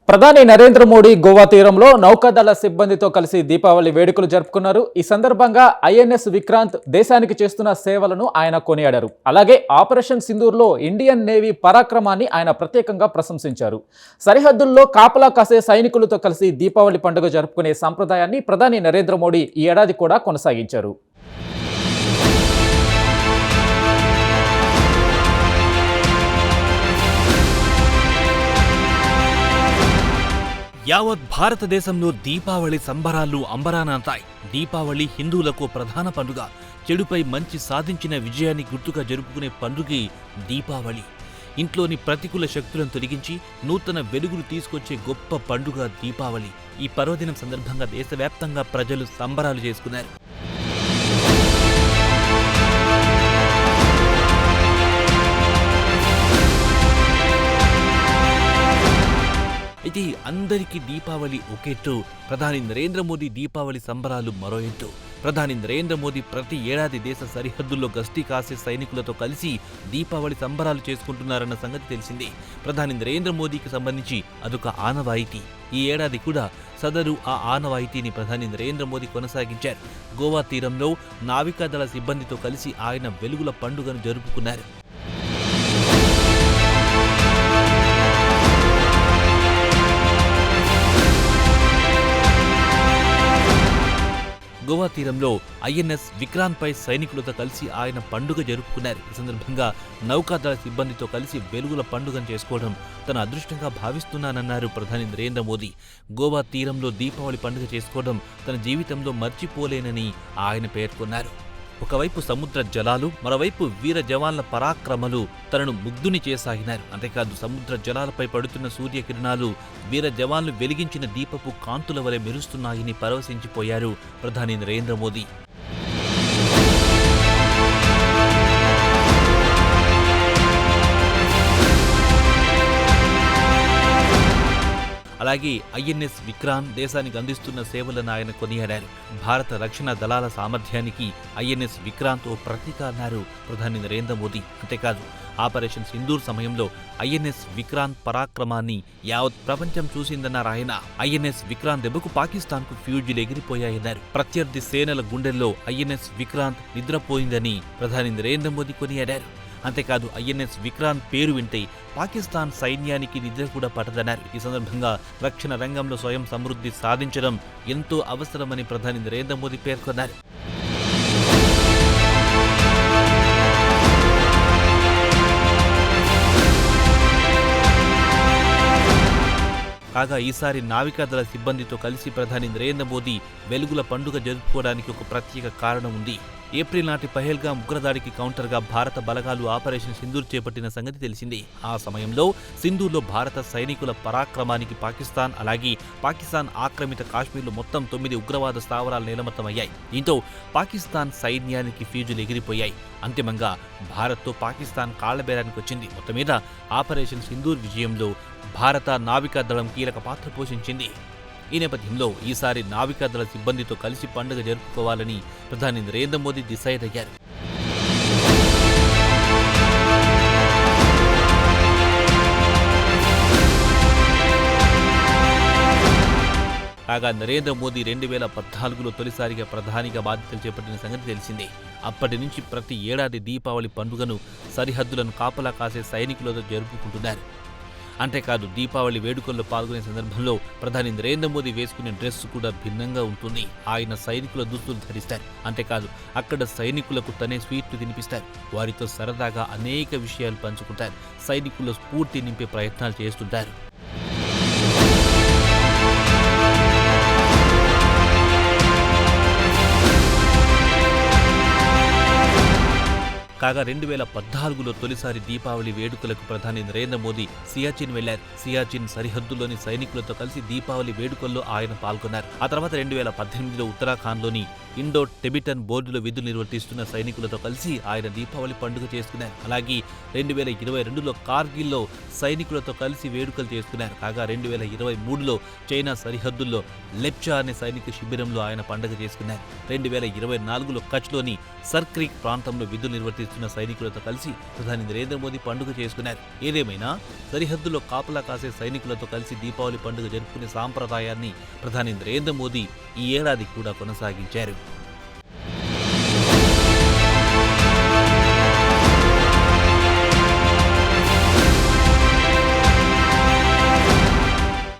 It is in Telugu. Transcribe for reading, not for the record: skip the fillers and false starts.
ప్రధాని నరేంద్ర మోడీ గోవా తీరంలో నౌకాదళ సిబ్బందితో కలిసి దీపావళి వేడుకలు జరుపుకున్నారు. ఈ సందర్భంగా ఐఎన్ఎస్ విక్రాంత్ దేశానికి చేస్తున్న సేవలను ఆయన కొనియాడారు. అలాగే ఆపరేషన్ సింధూర్లో ఇండియన్ నేవీ పరాక్రమాన్ని ఆయన ప్రత్యేకంగా ప్రశంసించారు. సరిహద్దుల్లో కాపలా కాసే సైనికులతో కలిసి దీపావళి పండుగ జరుపుకునే సంప్రదాయాన్ని ప్రధాని నరేంద్ర మోడీ ఈ ఏడాది కూడా కొనసాగించారు. యావత్ భారతదేశంలో దీపావళి సంబరాలు అంబరానంతాయి. దీపావళి హిందువులకు ప్రధాన పండుగ. చెడుపై మంచి సాధించిన విజయాన్ని గుర్తుగా జరుపుకునే పండుగే దీపావళి. ఇంట్లోని ప్రతికూల శక్తులను తొలగించి నూతన వెలుగులు తీసుకొచ్చే గొప్ప పండుగ దీపావళి. ఈ పర్వదినం సందర్భంగా దేశవ్యాప్తంగా ప్రజలు సంబరాలు చేసుకున్నారు. అయితే అందరికీ దీపావళి ఒకెట్టు. ప్రధాని నరేంద్ర మోదీ దీపావళి సంబరాలు మరో ఎత్తు. ప్రధాని నరేంద్ర మోదీ ప్రతి ఏడాది దేశ సరిహద్దుల్లో గస్తీ కాసే సైనికులతో కలిసి దీపావళి సంబరాలు చేసుకుంటున్నారన్న సంగతి తెలిసిందే. ప్రధాని నరేంద్ర మోదీకి సంబంధించి అదొక ఆనవాయితీ. ఈ ఏడాది కూడా సదరు ఆ ఆనవాయితీని ప్రధాని నరేంద్ర మోదీ కొనసాగించారు. గోవా తీరంలో నావికాదళ సిబ్బందితో కలిసి ఆయన వెలుగుల పండుగను జరుపుకున్నారు. గోవా తీరంలో ఐఎన్ఎస్ విక్రాంత్పై సైనికులతో కలిసి ఆయన పండుగ జరుపుకున్నారు. ఈ సందర్భంగా నౌకాదళ సిబ్బందితో కలిసి వెలుగుల పండుగను చేసుకోవడం తన అదృష్టంగా భావిస్తున్నానన్నారు ప్రధాని నరేంద్ర మోదీ. గోవా తీరంలో దీపావళి పండుగ చేసుకోవడం తన జీవితంలో మర్చిపోలేనని ఆయన పేర్కొన్నారు. ఒకవైపు సముద్ర జలాలు, మరోవైపు వీర జవాన్ల పరాక్రమలు తనను ముగ్ధుని చేసాగినారు. అంతేకాదు సముద్ర జలాలపై పడుతున్న సూర్యకిరణాలు వీర జవాన్లు వెలిగించిన దీపపు కాంతుల వలె మెరుస్తున్నాయని పరవశించిపోయారు ప్రధాని నరేంద్ర మోదీ. అలాగే ఐఎన్ఎస్ విక్రాంత్ దేశానికి అందిస్తున్న సేవలను ఆయన కొనియాడారు. భారత రక్షణ దళాల సామర్థ్యానికి ఐఎన్ఎస్ విక్రాంత్ ఓ ప్రతీక అన్నారు ప్రధాని నరేంద్ర మోదీ. అంతేకాదు ఆపరేషన్ సింధూర్ సమయంలో ఐఎన్ఎస్ విక్రాంత్ పరాక్రమాన్ని యావత్ ప్రపంచం చూసిందన్నారు ఆయన. ఐఎన్ఎస్ విక్రాంత్ దెబ్బకు పాకిస్తాన్కు ఫ్యూజులు ఎగిరిపోయాయన్నారు. ప్రత్యర్థి సేనల గుండెల్లో ఐఎన్ఎస్ విక్రాంత్ నిద్రపోయిందని ప్రధాని నరేంద్ర మోదీ కొనియాడారు. అంతేకాదు ఐఎన్ఎస్ విక్రాంత్ పేరు వింటే పాకిస్తాన్ సైన్యానికి నిద్ర కూడా పట్టదన్నారు. ఈ సందర్భంగా రక్షణ రంగంలో స్వయం సమృద్ధి సాధించడం ఎంతో అవసరమని ప్రధాని నరేంద్ర మోదీ పేర్కొన్నారు. కాగా ఈసారి నావికాదళ సిబ్బందితో కలిసి ప్రధాని నరేంద్ర మోదీ వెలుగుల పండుగ జరుపుకోవడానికి ఒక ప్రత్యేక కారణం ఉంది. ఏప్రిల్ నాటి పహల్గాం ఉగ్రదాడికి కౌంటర్గా భారత బలగాలు ఆపరేషన్ సింధూర్ చేపట్టిన సంగతి తెలిసిందే. ఆ సమయంలో సింధూర్లో భారత సైనికుల పరాక్రమానికి పాకిస్తాన్, అలాగే పాకిస్తాన్ ఆక్రమిత కాశ్మీర్లో మొత్తం 9 ఉగ్రవాద స్థావరాలు నేలమట్టమయ్యాయి. దీంతో పాకిస్తాన్ సైన్యానికి ఫ్యూజులు ఎగిరిపోయాయి. అంతిమంగా భారత్తో పాకిస్తాన్ కాళ్లబేరానికి వచ్చింది. మొత్తం మీద ఆపరేషన్ సింధూర్ విజయంలో భారత నావికాదళం కీలక పాత్ర పోషించింది. ఈ నేపథ్యంలో ఈసారి నావికాదళ సిబ్బందితో కలిసి పండుగ జరుపుకోవాలని ప్రధాని నరేంద్ర మోదీ డిసైడ్ అయ్యారు. కాగా నరేంద్ర మోదీ 2014లో తొలిసారిగా ప్రధానిగా బాధ్యతలు చేపట్టిన సంగతి తెలిసిందే. అప్పటి నుంచి ప్రతి ఏడాది దీపావళి పండుగను సరిహద్దులను కాపలా కాసే సైనికులతో జరుపుకుంటున్నారు. అంతేకాదు దీపావళి వేడుకల్లో పాల్గొనే సందర్భంలో ప్రధాని నరేంద్ర మోదీ వేసుకునే డ్రెస్ కూడా భిన్నంగా ఉంటుంది. ఆయన సైనికుల దుస్తులు ధరిస్తారు. అంతేకాదు అక్కడ సైనికులకు తనే స్వీట్లు తినిపిస్తారు. వారితో సరదాగా అనేక విషయాలు పంచుకుంటారు. సైనికుల్లో స్ఫూర్తి నింపే ప్రయత్నాలు చేస్తుంటారు. కాగా 2014లో తొలిసారి దీపావళి వేడుకలకు ప్రధాని నరేంద్ర మోదీ సియాచిన్ వెళ్లారు. సియాచిన్ సరిహద్దులోని సైనికులతో కలిసి దీపావళి వేడుకల్లో ఆయన పాల్గొన్నారు. ఆ తర్వాత 2018లో ఉత్తరాఖండ్లోని ఇండో టిబెటన్ బోర్డులో విధులు నిర్వర్తిస్తున్న సైనికులతో కలిసి ఆయన దీపావళి పండుగ చేసుకున్నారు. అలాగే 2022లో కార్గిల్లో సైనికులతో కలిసి వేడుకలు చేసుకున్నారు. కాగా 2023లో చైనా సరిహద్దుల్లో లెప్చా అనే సైనిక శిబిరంలో ఆయన పండుగ చేసుకున్నారు. 2024లో కచ్లోని సర్క్రీక్ ప్రాంతంలో విధులు నిర్వర్తిస్తున్న చేస్తున్న సైనికులతో కలిసి ప్రధాని నరేంద్ర మోదీ పండుగ చేసుకున్నారు. ఏదేమైనా సరిహద్దులో కాపలా కాసే సైనికులతో కలిసి దీపావళి పండుగ జరుపుకునే సాంప్రదాయాన్ని ప్రధాని నరేంద్ర మోదీ ఈ ఏడాది కూడా కొనసాగించారు.